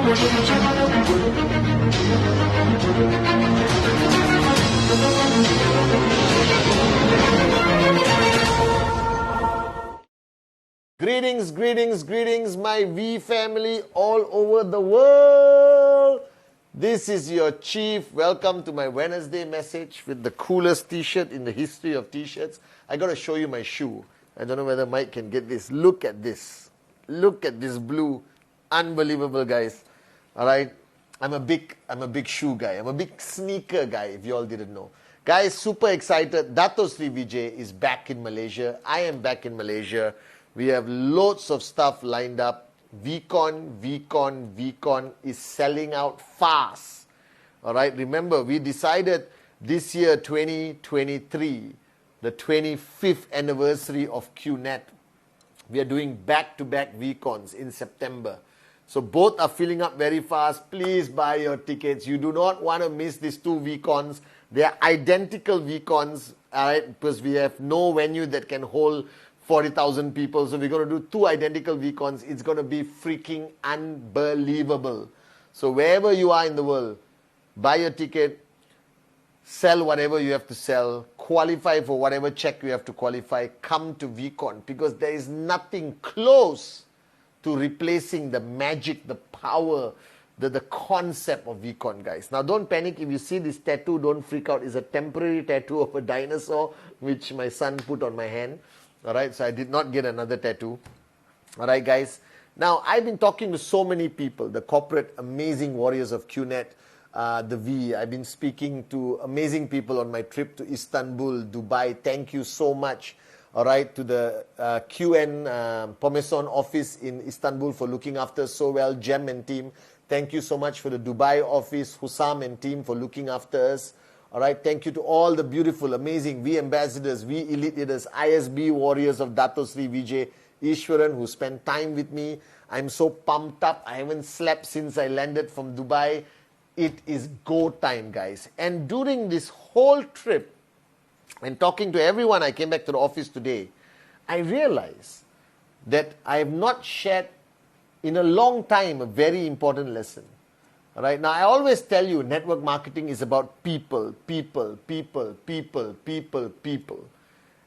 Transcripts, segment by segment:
Greetings, greetings, greetings, my V family all over the world. This is your Chief. Welcome to my Wednesday message with the coolest t-shirt in the history of t-shirts. I got to show you my shoe. I don't know whether Mike can get this. Look at this. Look at this blue. Unbelievable, guys. All right. I'm a big shoe guy. I'm a big sneaker guy, if you all didn't know. Guys, super excited. Dato Sri Vijay is back in Malaysia. I am back in Malaysia. We have loads of stuff lined up. VCon is selling out fast. All right. Remember, we decided this year, 2023, the 25th anniversary of QNet. We are doing back-to-back VCons in September. So both are filling up very fast. Please buy your tickets. You do not want to miss these two VCons. They are identical VCons, all right, because we have no venue that can hold 40,000 people. So we're going to do two identical VCons. It's going to be freaking unbelievable. So wherever you are in the world, buy your ticket, sell whatever you have to sell, qualify for whatever check you have to qualify, come to VCon, because there is nothing close to replacing the magic, the power, the concept of VCon, guys. Now, don't panic. If you see this tattoo, don't freak out. It's a temporary tattoo of a dinosaur, which my son put on my hand. All right, so I did not get another tattoo. All right, guys. Now, I've been talking to so many people, the corporate amazing warriors of QNet, the V. I've been speaking to amazing people on my trip to Istanbul, Dubai. Thank you so much. All right, to the QN Pomeson office in Istanbul for looking after us so well, Jem and team. Thank you so much for the Dubai office, Hussam and team for looking after us. All right, thank you to all the beautiful, amazing V ambassadors, V elite leaders, ISB warriors of Dato Sri Vijay Ishwaran who spent time with me. I'm so pumped up. I haven't slept since I landed from Dubai. It is go time, guys. And during this whole trip, and talking to everyone, I came back to the office today, I realized that I have not shared in a long time a very important lesson. All right, now I always tell you network marketing is about people.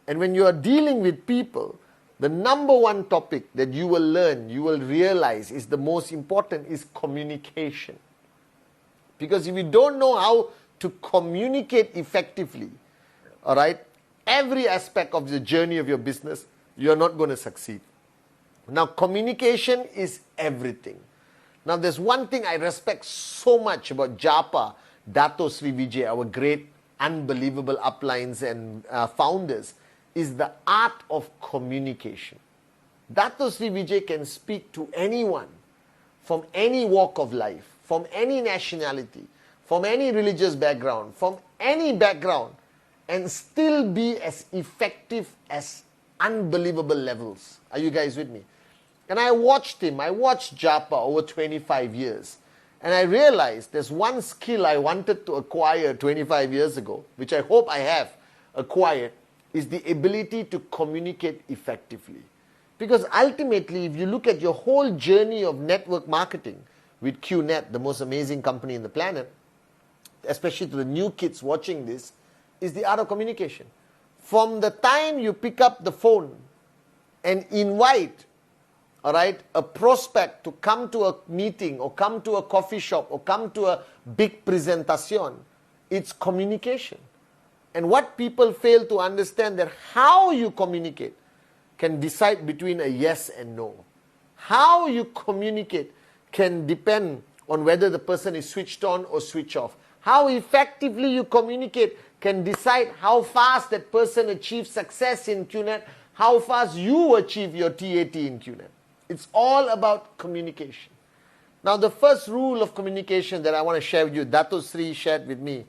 And when you are dealing with people, the number one topic that you will learn, you will realize is the most important is communication. Because if you don't know how to communicate effectively, all right, every aspect of the journey of your business, you're not going to succeed. Now, communication is everything. Now, there's one thing I respect so much about Japa, Dato Sri Vijay, our great, unbelievable uplines and founders, is the art of communication. Dato Sri Vijay can speak to anyone from any walk of life, from any nationality, from any religious background, from any background, and still be as effective as unbelievable levels. Are you guys with me? And I watched him. I watched Japa over 25 years. And I realized there's one skill I wanted to acquire 25 years ago, which I hope I have acquired, is the ability to communicate effectively. Because ultimately, if you look at your whole journey of network marketing with QNet, the most amazing company in the planet, especially to the new kids watching this, is the art of communication. From the time you pick up the phone and invite, all right, a prospect to come to a meeting or come to a coffee shop or come to a big presentation, it's communication. And what people fail to understand that how you communicate can decide between a yes and no. How you communicate can depend on whether the person is switched on or switched off. How effectively you communicate can decide how fast that person achieves success in QNet, how fast you achieve your TAT in QNet. It's all about communication. Now, the first rule of communication that I want to share with you, Dato Sri shared with me,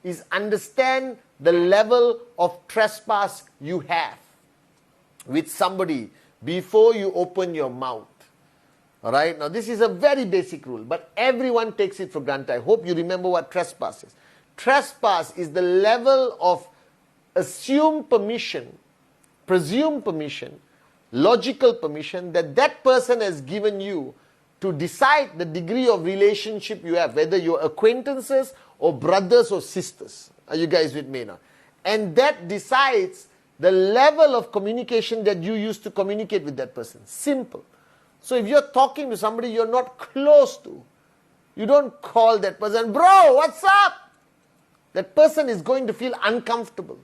is understand the level of trespass you have with somebody before you open your mouth. All right? Now, this is a very basic rule, but everyone takes it for granted. I hope you remember what trespass is. Trespass is the level of assumed permission, presumed permission, logical permission that that person has given you to decide the degree of relationship you have, whether you're acquaintances or brothers or sisters. Are you guys with me now? And that decides the level of communication that you use to communicate with that person. Simple. So if you're talking to somebody you're not close to, you don't call that person, bro, what's up? That person is going to feel uncomfortable.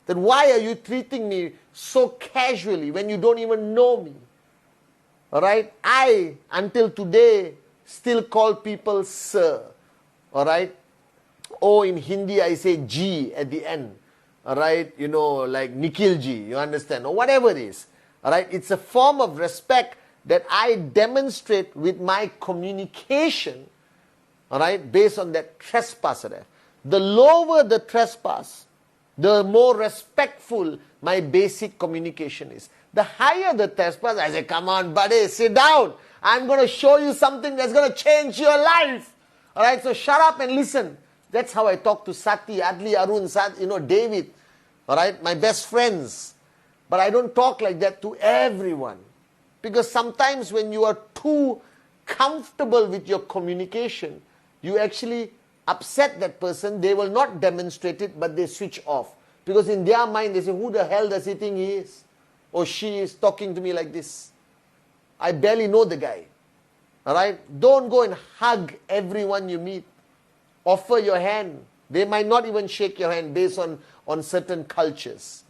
That why are you treating me so casually when you don't even know me? Alright? I, until today, still call people sir. Alright? Or in Hindi I say G at the end. Alright? You know, like Nikhil Ji, you understand? Or whatever it is. Alright? It's a form of respect that I demonstrate with my communication. Alright? Based on that trespass that I have. The lower the trespass, the more respectful my basic communication is. The higher the trespass, I say, come on, buddy, sit down. I'm going to show you something that's going to change your life. Alright, so shut up and listen. That's how I talk to Sati, Adli, Arun, David. Alright, my best friends. But I don't talk like that to everyone. Because sometimes when you are too comfortable with your communication, you actually upset that person. They will not demonstrate it, but they switch off. Because in their mind, they say, who the hell does he think he is? Or she is talking to me like this. I barely know the guy. Alright? Don't go and hug everyone you meet. Offer your hand. They might not even shake your hand based on certain cultures.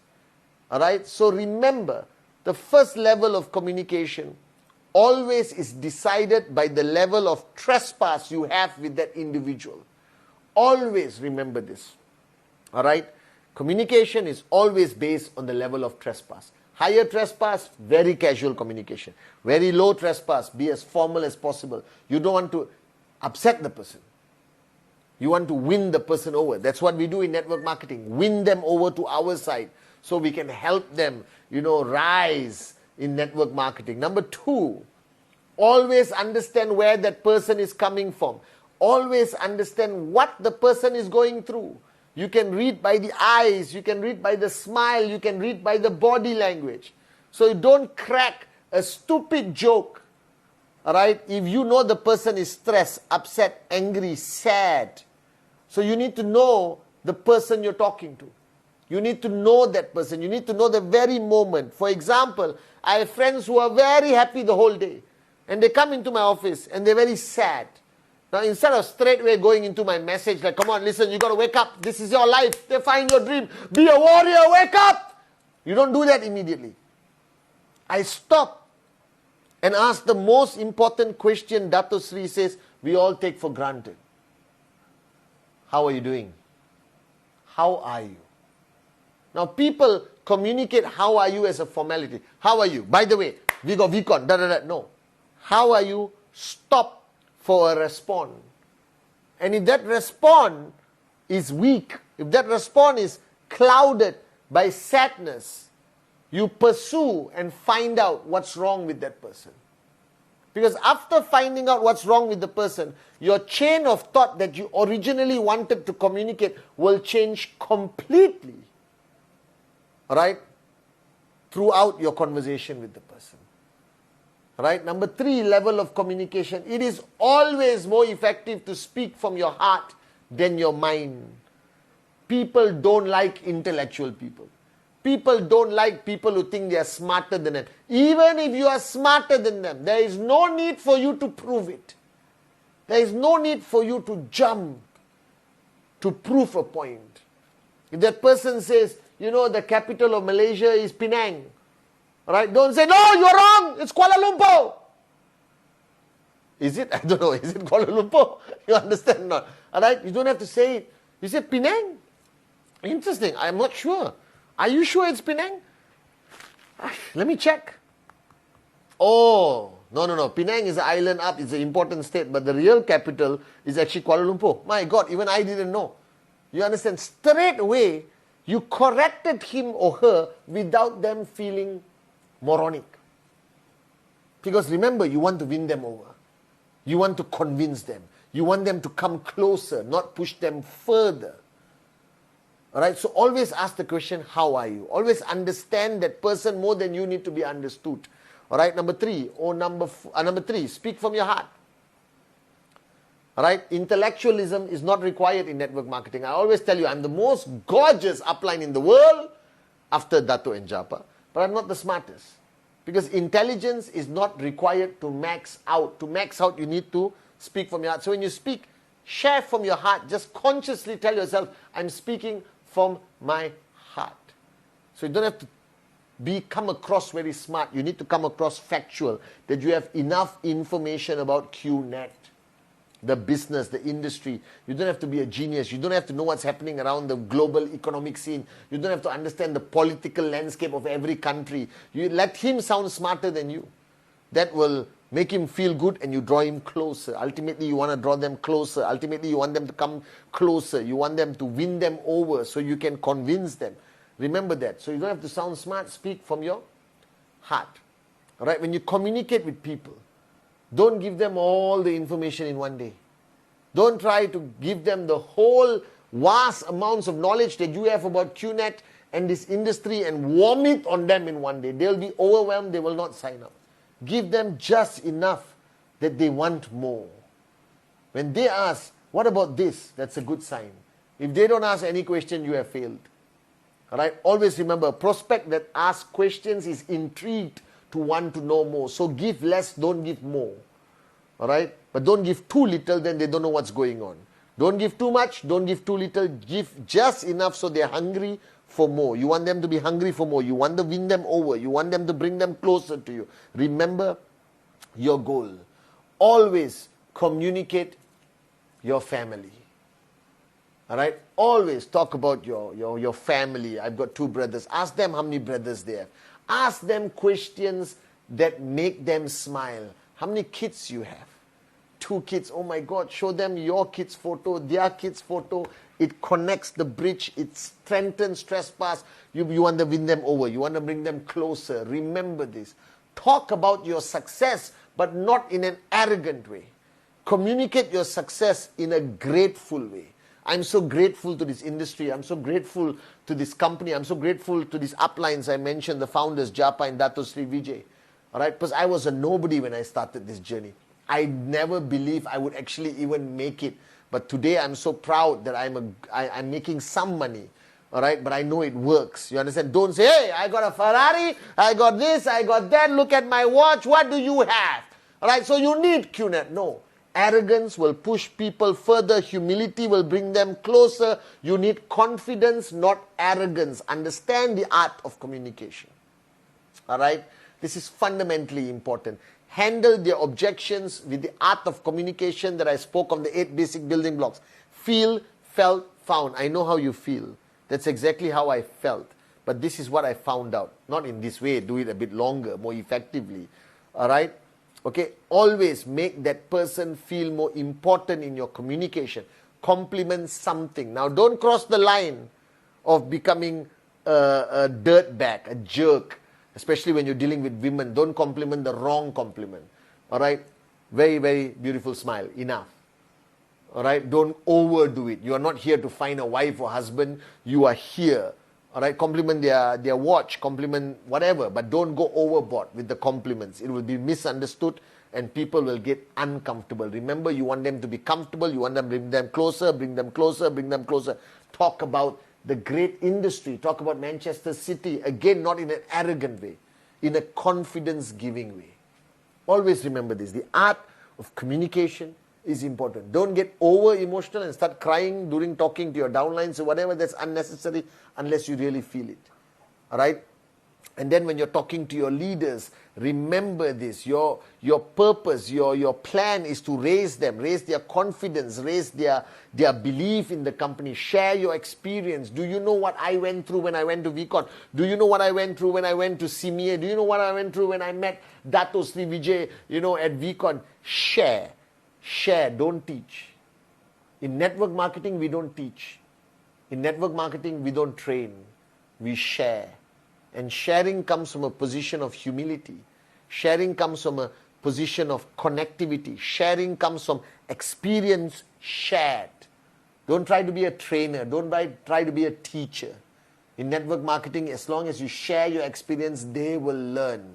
Alright? So remember, the first level of communication always is decided by the level of trespass you have with that individual. Always remember this. Alright? Communication is always based on the level of trespass. Higher trespass, very casual communication. Very low trespass, be as formal as possible. You don't want to upset the person. You want to win the person over. That's what we do in network marketing. Win them over to our side so we can help them, rise in network marketing. Number 2, always understand where that person is coming from. Always understand what the person is going through. You can read by the eyes, you can read by the smile, you can read by the body language. So you don't crack a stupid joke. Alright? If you know the person is stressed, upset, angry, sad. So you need to know the person you're talking to. You need to know that person. You need to know the very moment. For example, I have friends who are very happy the whole day. And they come into my office and they're very sad. Now, instead of straightway going into my message like, come on, listen, you got to wake up. This is your life. Define your dream. Be a warrior. Wake up. You don't do that immediately. I stop and ask the most important question Dato Sri says we all take for granted. How are you doing? How are you? Now, people communicate how are you as a formality. How are you? By the way, we got VCon, No. How are you? Stop for a response. And if that response is weak, if that response is clouded by sadness, you pursue and find out what's wrong with that person. Because after finding out what's wrong with the person, your chain of thought that you originally wanted to communicate will change completely. Right? Throughout your conversation with the person. Right? Number 3, level of communication. It is always more effective to speak from your heart than your mind. People don't like intellectual people. People don't like people who think they are smarter than them. Even if you are smarter than them, there is no need for you to prove it. There is no need for you to jump to prove a point. If that person says, the capital of Malaysia is Penang, right? Don't say, no, you're wrong, it's Kuala Lumpur. Is it? I don't know. Is it Kuala Lumpur? You understand or not? Alright? You don't have to say it. You say Penang? Interesting. I'm not sure. Are you sure it's Penang? Let me check. Oh, no. Penang is an island up. It's an important state. But the real capital is actually Kuala Lumpur. My God, even I didn't know. You understand? Straight away, you corrected him or her without them feeling moronic. Because remember, you want to win them over. You want to convince them. You want them to come closer, not push them further. Alright, so always ask the question, how are you? Always understand that person more than you need to be understood. All right, number three, number three, speak from your heart. All right, intellectualism is not required in network marketing. I always tell you, I'm the most gorgeous upline in the world after Dato and Japa, but I'm not the smartest. Because intelligence is not required to max out. To max out, you need to speak from your heart. So when you speak, share from your heart. Just consciously tell yourself, I'm speaking from my heart. So you don't have to come across very smart. You need to come across factual, that you have enough information about QNet, the business, the industry. You don't have to be a genius. You don't have to know what's happening around the global economic scene. You don't have to understand the political landscape of every country. You let him sound smarter than you. That will make him feel good and you draw him closer. Ultimately, you want to draw them closer. Ultimately, you want them to come closer. You want them to win them over so you can convince them. Remember that. So you don't have to sound smart. Speak from your heart. All right? When you communicate with people, don't give them all the information in one day. Don't try to give them the whole vast amounts of knowledge that you have about QNet and this industry and vomit on them in one day. They'll be overwhelmed. They will not sign up. Give them just enough that they want more. When they ask, what about this? That's a good sign. If they don't ask any question, you have failed. All right? Always remember, a prospect that asks questions is intrigued to want to know more. So give less, don't give more. All right? But don't give too little, then they don't know what's going on. Don't give too much, don't give too little. Give just enough so they're hungry for more. You want them to be hungry for more. You want to win them over. You want them to bring them closer to you. Remember your goal. Always communicate your family. All right? Always talk about your family. I've got 2 brothers. Ask them how many brothers they have. Ask them questions that make them smile. How many kids you have? 2 kids. Oh my God. Show them your kids' photo, their kids' photo. It connects the bridge. It strengthens trespass. You want to win them over. You want to bring them closer. Remember this. Talk about your success, but not in an arrogant way. Communicate your success in a grateful way. I'm so grateful to this industry. I'm so grateful to this company. I'm so grateful to these uplines I mentioned, the founders, Japa and Dato Sri Vijay. All right? Because I was a nobody when I started this journey. I never believed I would actually even make it. But today I'm so proud that I'm making some money. All right? But I know it works. You understand? Don't say, hey, I got a Ferrari, I got this, I got that, look at my watch, what do you have? All right? So you need QNet. No. Arrogance will push people further. Humility will bring them closer. You need confidence, not arrogance. Understand the art of communication. All right? This is fundamentally important. Handle their objections with the art of communication that I spoke of, the 8 basic building blocks. Feel, felt, found. I know how you feel. That's exactly how I felt. But this is what I found out. Not in this way. Do it a bit longer, more effectively. All right? Okay? Always make that person feel more important in your communication. Compliment something. Now, don't cross the line of becoming a dirtbag, a jerk. Especially when you're dealing with women. Don't compliment the wrong compliment. All right? Very, very beautiful smile. Enough. All right? Don't overdo it. You are not here to find a wife or husband. You are here. All right? Compliment their watch. Compliment whatever. But don't go overboard with the compliments. It will be misunderstood and people will get uncomfortable. Remember, you want them to be comfortable. You want them to bring them closer, bring them closer, bring them closer. Talk about the great industry. Talk about Manchester City. Again, not in an arrogant way. In a confidence-giving way. Always remember this. The art of communication is important. Don't get over-emotional and start crying during talking to your downlines or whatever. That's unnecessary unless you really feel it. All right? And then when you're talking to your leaders, remember this. Your purpose, your plan is to raise them, raise their confidence, raise their belief in the company. Share your experience. Do you know what I went through when I went to VCon? Do you know what I went through when I went to CMA? Do you know what I went through when I met Dato Sri Vijay, at VCon? Share. Share. Don't teach. In network marketing, we don't teach. In network marketing, we don't train. We share. And sharing comes from a position of humility. Sharing comes from a position of connectivity. Sharing comes from experience shared. Don't try to be a trainer. Don't try to be a teacher. In network marketing, as long as you share your experience, they will learn.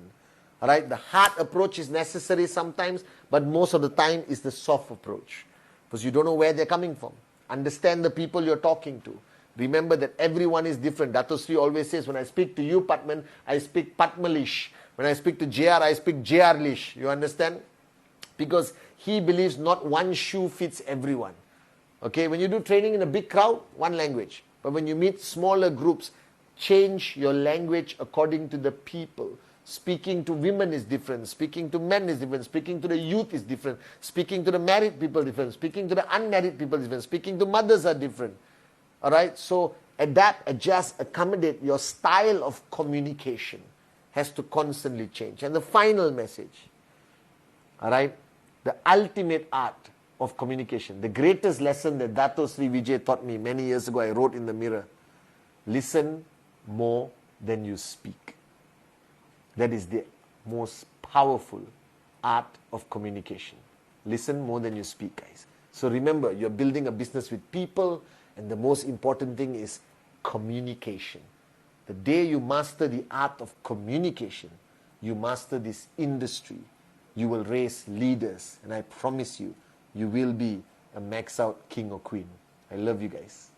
Alright, the hard approach is necessary sometimes, but most of the time is the soft approach. Because you don't know where they're coming from. Understand the people you're talking to. Remember that everyone is different. Dato Sri always says, when I speak to you, Patman, I speak Patmalish. When I speak to JR, I speak JR-lish. You understand? Because he believes not one shoe fits everyone. Okay, when you do training in a big crowd, one language. But when you meet smaller groups, change your language according to the people. Speaking to women is different. Speaking to men is different. Speaking to the youth is different. Speaking to the married people is different. Speaking to the unmarried people is different. Speaking to mothers are different. Alright, so adapt, adjust, accommodate. Your style of communication has to constantly change. And the final message, alright, the ultimate art of communication, the greatest lesson that Dato Sri Vijay taught me many years ago, I wrote in the mirror: listen more than you speak. That is the most powerful art of communication. Listen more than you speak, guys. So remember, you're building a business with people, and the most important thing is communication. The day you master the art of communication, you master this industry. You will raise leaders, and I promise you, you will be a max out king or queen. I love you guys.